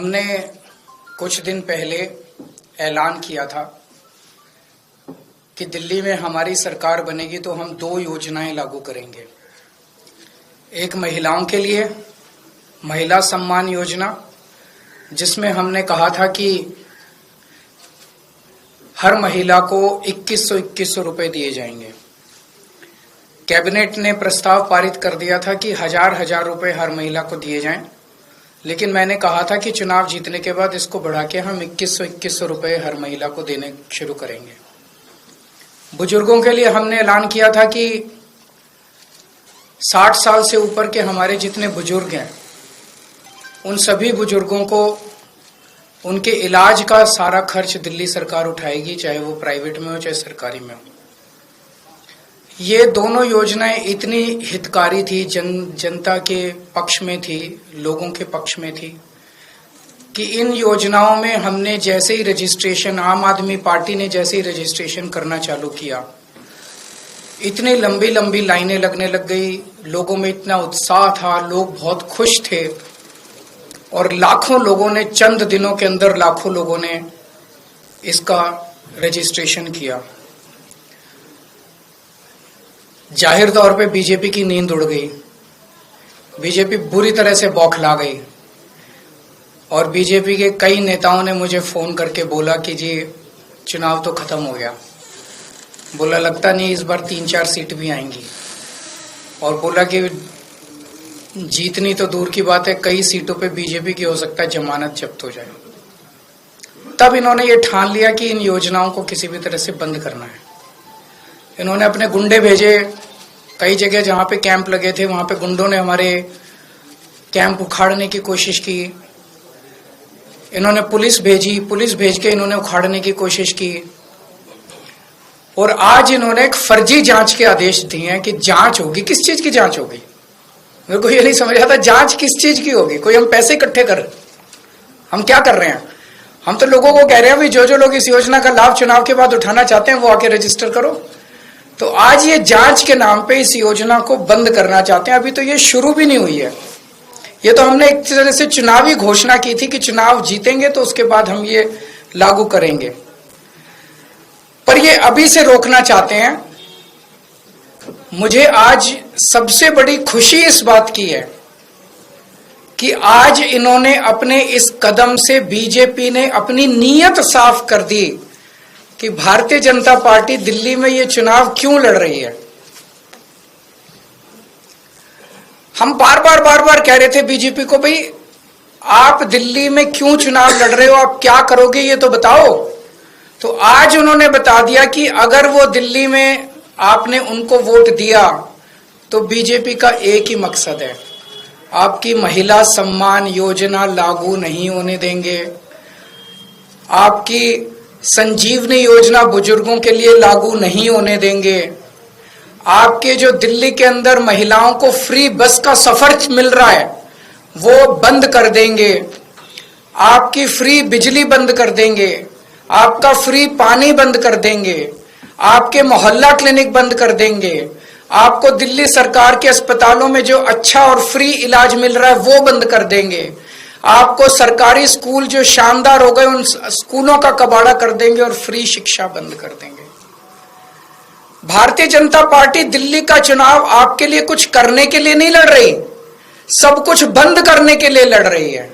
हमने कुछ दिन पहले ऐलान किया था कि दिल्ली में हमारी सरकार बनेगी तो हम 2 योजनाएं लागू करेंगे। एक महिलाओं के लिए महिला सम्मान योजना, जिसमें हमने कहा था कि हर महिला को 2100 रुपए दिए जाएंगे। कैबिनेट ने प्रस्ताव पारित कर दिया था कि 1000 रुपए हर महिला को दिए जाएं, लेकिन मैंने कहा था कि चुनाव जीतने के बाद इसको बढ़ा के हम 2100 रुपए हर महिला को देने शुरू करेंगे। बुजुर्गों के लिए हमने ऐलान किया था कि 60 साल से ऊपर के हमारे जितने बुजुर्ग हैं, उन सभी बुजुर्गों को उनके इलाज का सारा खर्च दिल्ली सरकार उठाएगी, चाहे वो प्राइवेट में हो चाहे सरकारी में हो। ये दोनों योजनाएं इतनी हितकारी थी, जनता के पक्ष में थी, लोगों के पक्ष में थी कि इन योजनाओं में हमने जैसे ही रजिस्ट्रेशन, आम आदमी पार्टी ने जैसे ही रजिस्ट्रेशन करना चालू किया, इतनी लंबी लंबी लाइनें लगने लग गई। लोगों में इतना उत्साह था, लोग बहुत खुश थे और लाखों लोगों ने, चंद दिनों के अंदर लाखों लोगों ने इसका रजिस्ट्रेशन किया। जाहिर तौर पे बीजेपी की नींद उड़ गई, बीजेपी बुरी तरह से बौखला गई और बीजेपी के कई नेताओं ने मुझे फोन करके बोला कि जी चुनाव तो खत्म हो गया। बोला लगता नहीं इस बार 3-4 सीट भी आएंगी, और बोला कि जीतनी तो दूर की बात है, कई सीटों पे बीजेपी की हो सकता है जमानत जब्त हो जाए। तब इन्होंने ये ठान लिया कि इन योजनाओं को किसी भी तरह से बंद करना है। इन्होंने अपने गुंडे भेजे, कई जगह जहां पे कैंप लगे थे वहां पे गुंडों ने हमारे कैंप उखाड़ने की कोशिश की। इन्होंने पुलिस भेजी, पुलिस भेज के इन्होंने उखाड़ने की कोशिश की। और आज इन्होंने एक फर्जी जांच के आदेश दिए हैं कि जांच होगी। किस चीज की जांच होगी? मेरे को ये नहीं समझ आता, जांच किस चीज की होगी? कोई हम पैसे इकट्ठे कर, हम क्या कर रहे हैं? हम तो लोगों को कह रहे हैं भी जो लोग इस योजना का लाभ चुनाव के बाद उठाना चाहते हैं वो आके रजिस्टर करो। तो आज ये जांच के नाम पे इस योजना को बंद करना चाहते हैं। अभी तो ये शुरू भी नहीं हुई है। ये तो हमने एक तरह से चुनावी घोषणा की थी कि चुनाव जीतेंगे तो उसके बाद हम ये लागू करेंगे, पर ये अभी से रोकना चाहते हैं। मुझे आज सबसे बड़ी खुशी इस बात की है कि आज इन्होंने अपने इस कदम से, बीजेपी ने अपनी नीयत साफ कर दी कि भारतीय जनता पार्टी दिल्ली में ये चुनाव क्यों लड़ रही है। हम बार बार कह रहे थे बीजेपी को, भाई आप दिल्ली में क्यों चुनाव लड़ रहे हो, आप क्या करोगे ये तो बताओ। तो आज उन्होंने बता दिया कि अगर वो दिल्ली में आपने उनको वोट दिया तो बीजेपी का एक ही मकसद है, आपकी महिला सम्मान योजना लागू नहीं होने देंगे, आपकी संजीवनी योजना बुजुर्गों के लिए लागू नहीं होने देंगे, आपके जो दिल्ली के अंदर महिलाओं को फ्री बस का सफर मिल रहा है वो बंद कर देंगे, आपकी फ्री बिजली बंद कर देंगे, आपका फ्री पानी बंद कर देंगे, आपके मोहल्ला क्लिनिक बंद कर देंगे, आपको दिल्ली सरकार के अस्पतालों में जो अच्छा और फ्री इलाज मिल रहा है वो बंद कर देंगे, आपको सरकारी स्कूल जो शानदार हो गए उन स्कूलों का कबाड़ा कर देंगे और फ्री शिक्षा बंद कर देंगे। भारतीय जनता पार्टी दिल्ली का चुनाव आपके लिए कुछ करने के लिए नहीं लड़ रही, सब कुछ बंद करने के लिए लड़ रही है।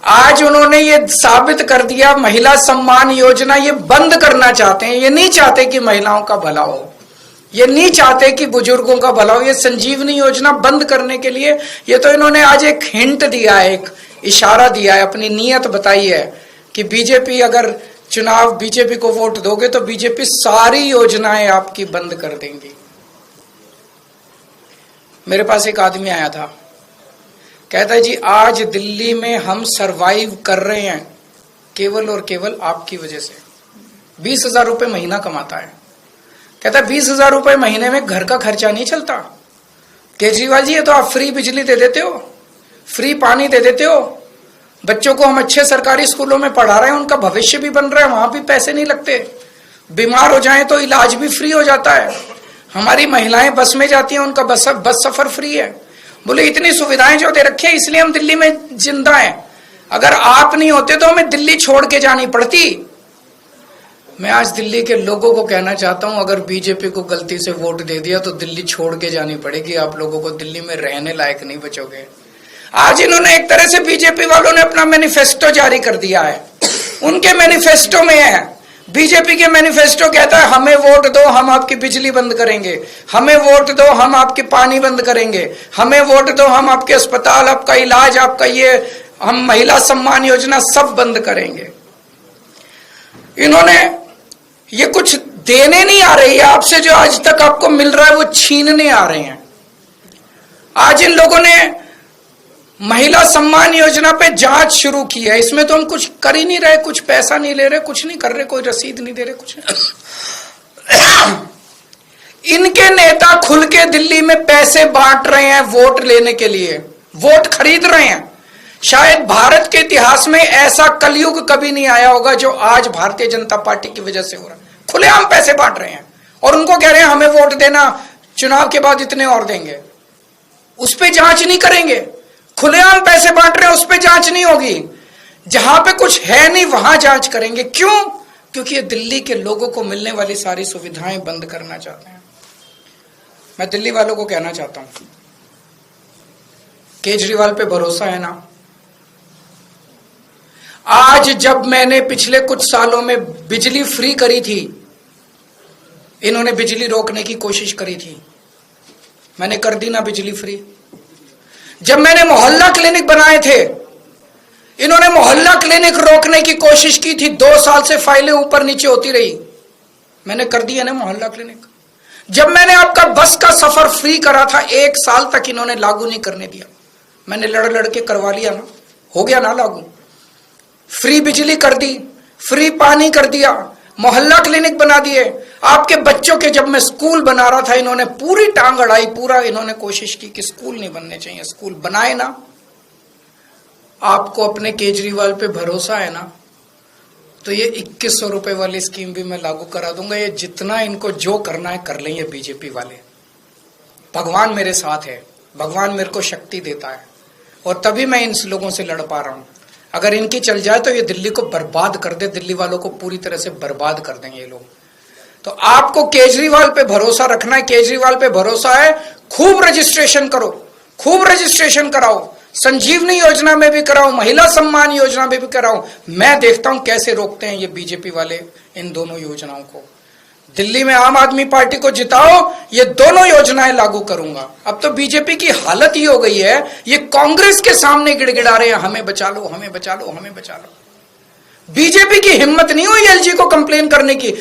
आज उन्होंने ये साबित कर दिया, महिला सम्मान योजना ये बंद करना चाहते हैं। ये नहीं चाहते कि महिलाओं का भला हो, ये नहीं चाहते कि बुजुर्गों का भला हो। ये संजीवनी योजना बंद करने के लिए ये तो इन्होंने आज एक हिंट दिया है, एक इशारा दिया है, अपनी नीयत बताई है कि बीजेपी, अगर चुनाव बीजेपी को वोट दोगे तो बीजेपी सारी योजनाएं आपकी बंद कर देंगी। मेरे पास एक आदमी आया था, कहता है जी आज दिल्ली में हम सरवाइव कर रहे हैं केवल और केवल आपकी वजह से। 20,000 रुपए महीना कमाता है, कहता है 20,000 रुपए महीने में घर का खर्चा नहीं चलता। केजरीवाल जी ये तो आप फ्री बिजली दे देते हो, फ्री पानी दे देते हो, बच्चों को हम अच्छे सरकारी स्कूलों में पढ़ा रहे हैं, उनका भविष्य भी बन रहा है, वहां भी पैसे नहीं लगते, बीमार हो जाएं तो इलाज भी फ्री हो जाता है, हमारी महिलाएं बस में जाती हैं उनका बस सफर फ्री है। बोले इतनी सुविधाएं जो दे रखी है इसलिए हम दिल्ली में जिंदा हैं। अगर आप नहीं होते तो हमें दिल्ली छोड़ के जानी पड़ती। मैं आज दिल्ली के लोगों को कहना चाहता हूं, अगर बीजेपी को गलती से वोट दे दिया तो दिल्ली छोड़ के जानी पड़ेगी। आप लोगों को दिल्ली में रहने लायक नहीं बचोगे। आज इन्होंने एक तरह से बीजेपी वालों ने अपना मैनिफेस्टो जारी कर दिया है। उनके मैनिफेस्टो में है, बीजेपी के मैनिफेस्टो कहता है हमें वोट दो हम आपकी बिजली बंद करेंगे, हमें वोट दो हम आपके पानी बंद करेंगे, हमें वोट दो हम आपके अस्पताल, आपका इलाज, आपका ये हम महिला सम्मान योजना सब बंद करेंगे। इन्होंने ये कुछ देने नहीं आ रही है आपसे, जो आज तक आपको मिल रहा है वो छीनने आ रहे हैं। आज इन लोगों ने महिला सम्मान योजना पे जांच शुरू की है। इसमें तो हम कुछ कर ही नहीं रहे, कुछ पैसा नहीं ले रहे, कुछ नहीं कर रहे, कोई रसीद नहीं दे रहे, कुछ नहीं। इनके नेता खुल के दिल्ली में पैसे बांट रहे हैं वोट लेने के लिए, वोट खरीद रहे हैं। शायद भारत के इतिहास में ऐसा कलयुग कभी नहीं आया होगा जो आज भारतीय जनता पार्टी की वजह से हो रहा है। खुलेआम पैसे बांट रहे हैं और उनको कह रहे हैं हमें वोट देना, चुनाव के बाद इतने और देंगे। उस पर जांच नहीं करेंगे। खुलेआम पैसे बांट रहे हैं, उस पर जांच नहीं होगी। जहां पे कुछ है नहीं वहां जांच करेंगे। क्यों? क्योंकि ये दिल्ली के लोगों को मिलने वाली सारी सुविधाएं बंद करना चाहते हैं। मैं दिल्ली वालों को कहना चाहता हूं, केजरीवाल पे भरोसा है ना? आज जब मैंने पिछले कुछ सालों में बिजली फ्री करी थी, इन्होंने बिजली रोकने की कोशिश करी थी, मैंने कर दी ना बिजली फ्री। जब मैंने मोहल्ला क्लिनिक बनाए थे, इन्होंने मोहल्ला क्लिनिक रोकने की कोशिश की थी। 2 साल से फाइलें ऊपर नीचे होती रही, मैंने कर दिया ना मोहल्ला क्लिनिक। जब मैंने आपका बस का सफर फ्री करा था, 1 साल तक इन्होंने लागू नहीं करने दिया, मैंने लड़ लड़ के करवा लिया ना, हो गया ना लागू। फ्री बिजली कर दी, फ्री पानी कर दिया, मोहल्ला क्लिनिक बना दिए। आपके बच्चों के जब मैं स्कूल बना रहा था, इन्होंने पूरी टांग अड़ाई, पूरा इन्होंने कोशिश की कि स्कूल नहीं बनने चाहिए, स्कूल बनाए ना। आपको अपने केजरीवाल पे भरोसा है ना, तो ये 2100 रुपए वाली स्कीम भी मैं लागू करा दूंगा। ये जितना इनको जो करना है कर लेंगे बीजेपी वाले। भगवान मेरे साथ है, भगवान मेरे को शक्ति देता है और तभी मैं इन लोगों से लड़ पा रहा हूं। अगर इनकी चल जाए तो ये दिल्ली को बर्बाद कर दे, दिल्ली वालों को पूरी तरह से बर्बाद कर देंगे ये लोग। तो आपको केजरीवाल पे भरोसा रखना है, केजरीवाल पे भरोसा है। खूब रजिस्ट्रेशन करो, खूब रजिस्ट्रेशन कराओ, संजीवनी योजना में भी कराओ, महिला सम्मान योजना में भी कराओ। मैं देखता हूं कैसे रोकते हैं ये बीजेपी वाले इन दोनों योजनाओं को। दिल्ली में आम आदमी पार्टी को जिताओ, ये दोनों योजनाएं लागू करूंगा। अब तो बीजेपी की हालत ही हो गई है, ये कांग्रेस के सामने गिड़गिड़ा रहे हैं हमें बचा लो, हमें बचा लो, हमें बचा लो। बीजेपी की हिम्मत नहीं हुई एलजी को कंप्लेन करने की।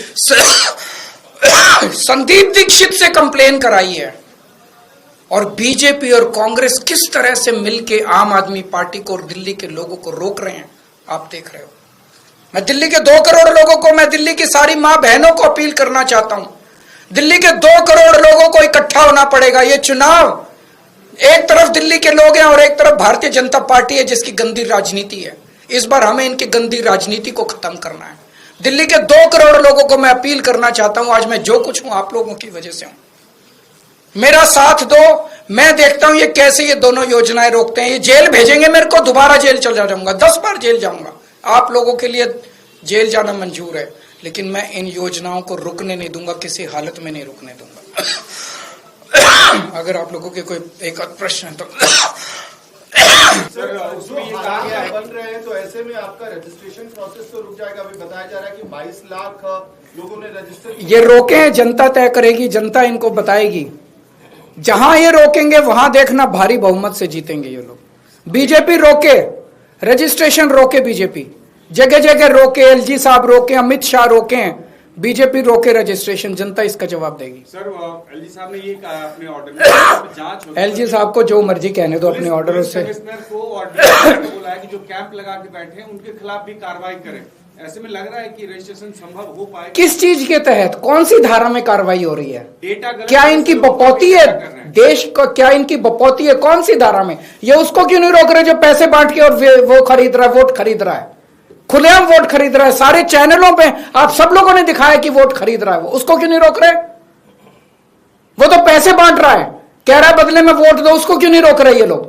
संदीप दीक्षित से कंप्लेन कराई है। और बीजेपी और कांग्रेस किस तरह से मिलकर आम आदमी पार्टी को और दिल्ली के लोगों को रोक रहे हैं, आप देख रहे हो। मैं दिल्ली के 2 करोड़ लोगों को, मैं दिल्ली की सारी मां बहनों को अपील करना चाहता हूं, दिल्ली के 2 करोड़ लोगों को इकट्ठा होना पड़ेगा। ये चुनाव, एक तरफ दिल्ली के लोग हैं और एक तरफ भारतीय जनता पार्टी है जिसकी गंदी राजनीति है। इस बार हमें इनकी गंदी राजनीति को खत्म करना है। दिल्ली के 2 करोड़ लोगों को मैं अपील करना चाहता हूं, आज मैं जो कुछ हूं आप लोगों की वजह से हूं। मेरा साथ दो, मैं देखता हूं ये कैसे ये दोनों योजनाएं रोकते हैं। ये जेल भेजेंगे मेरे को, दोबारा जेल चला जाऊंगा, 10 बार जेल जाऊंगा। आप लोगों के लिए जेल जाना मंजूर है, लेकिन मैं इन योजनाओं को रुकने नहीं दूंगा, किसी हालत में नहीं रुकने दूंगा। अगर आप लोगों के कोई एक और प्रश्न है तो सर, उसमें ये कहा गया है बन रहे हैं तो ऐसे में आपका रजिस्ट्रेशन प्रोसेस तो रुक जाएगा। अभी बताया जा रहा है कि 22 लाख लोगों ने रजिस्टर। ये रोके हैं, जनता तय करेगी, जनता इनको बताएगी। जहां ये रोकेंगे वहां देखना भारी बहुमत से जीतेंगे ये लोग। बीजेपी रोके, रजिस्ट्रेशन रोके, बीजेपी जगह जगह रोके, एलजी साहब रोके, अमित शाह रोके, बीजेपी रोके रजिस्ट्रेशन, जनता इसका जवाब देगी। सर, एलजी साहब ने ये कहा अपने ऑर्डर में जांच होगी। एलजी साहब को जो मर्जी कहने दो अपने ऑर्डर से। कमिश्नर को ऑर्डर बोला है कि जो कैंप लगा के बैठे हैं उनके खिलाफ भी कार्रवाई करें। ऐसे में लग रहा है कि रजिस्ट्रेशन संभव हो पाएगा। किस चीज के तहत, कौन सी धारा में कार्रवाई हो रही है? डेटा क्या इनकी बपौती है देश को? क्या इनकी बपौती है? कौन सी धारा में? ये उसको क्यों नहीं रोक रहे जो पैसे बांट के और वो खरीद रहा है, वोट खरीद रहा है, खुलेआम वोट खरीद रहा है। सारे चैनलों पे आप सब लोगों ने दिखाया कि वोट खरीद रहा है, वो उसको क्यों नहीं रोक रहे? वो तो पैसे बांट रहा है, कह रहा है बदले में वोट दो, उसको क्यों नहीं रोक रहे ये लोग?